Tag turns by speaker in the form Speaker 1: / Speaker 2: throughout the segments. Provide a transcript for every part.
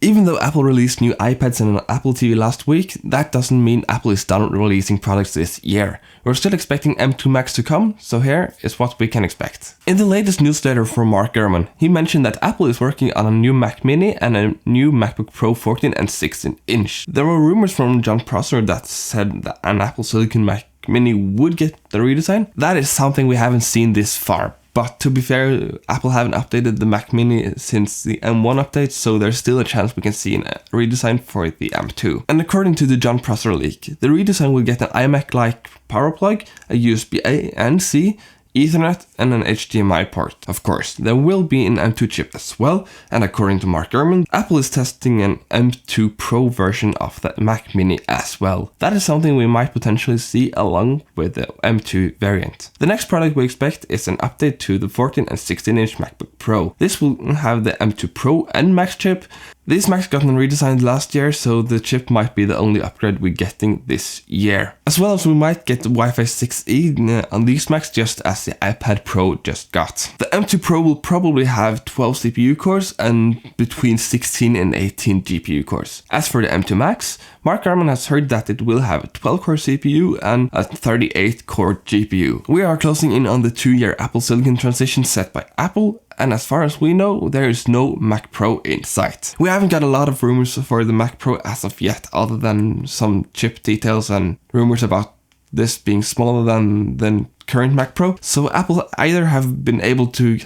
Speaker 1: Even though Apple released new iPads and an Apple TV last week, that doesn't mean Apple is done releasing products this year. We're still expecting M2 Macs to come, so here is what we can expect. In the latest newsletter from Mark Gurman, he mentioned that Apple is working on a new Mac Mini and a new MacBook Pro 14 and 16 inch. There were rumors from John Prosser that said that an Apple Silicon Mac Mini would get the redesign. That is something we haven't seen this far. But to be fair, Apple haven't updated the Mac Mini since the M1 update, so there's still a chance we can see a redesign for the M2. And according to the John Prosser leak, the redesign will get an iMac-like power plug, a USB-A and C, Ethernet and an HDMI port. Of course, there will be an M2 chip as well, and according to Mark Gurman, Apple is testing an M2 Pro version of the Mac Mini as well. That is something we might potentially see along with the M2 variant. The next product we expect is an update to the 14 and 16 inch MacBook Pro. This will have the M2 Pro and Max chip. These Macs got redesigned last year, so the chip might be the only upgrade we're getting this year. As well as we might get the Wi-Fi 6E on these Macs just as the iPad Pro just got. The M2 Pro will probably have 12 CPU cores and between 16 and 18 GPU cores. As for the M2 Max, Mark Gurman has heard that it will have a 12-core CPU and a 38-core GPU. We are closing in on the 2-year Apple Silicon transition set by Apple, and as far as we know, there is no Mac Pro in sight. We haven't got a lot of rumors for the Mac Pro as of yet, other than some chip details and rumors about this being smaller than current Mac Pro. So Apple either have been able to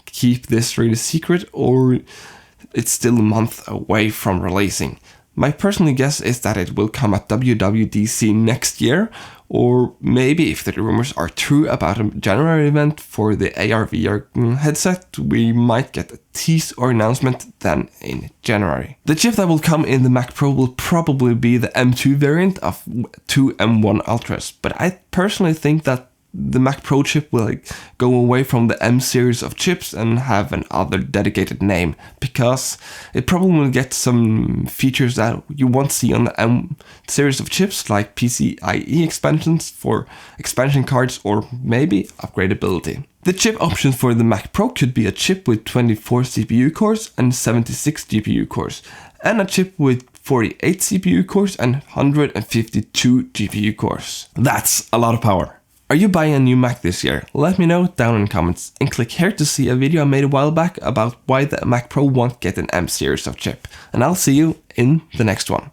Speaker 1: keep this really secret, or it's still a month away from releasing. My personal guess is that it will come at WWDC next year, or maybe if the rumors are true about a January event for the AR/VR headset, we might get a tease or announcement then in January. The chip that will come in the Mac Pro will probably be the M2 variant of 2 M1 Ultras, but I personally think that the Mac Pro chip will go away from the M series of chips and have another dedicated name, because it probably will get some features that you won't see on the M series of chips, like PCIe expansions for expansion cards or maybe upgradability. The chip options for the Mac Pro could be a chip with 24 CPU cores and 76 GPU cores, and a chip with 48 CPU cores and 152 GPU cores. That's a lot of power. Are you buying a new Mac this year? Let me know down in the comments, and click here to see a video I made a while back about why the Mac Pro won't get an M series of chip. And I'll see you in the next one.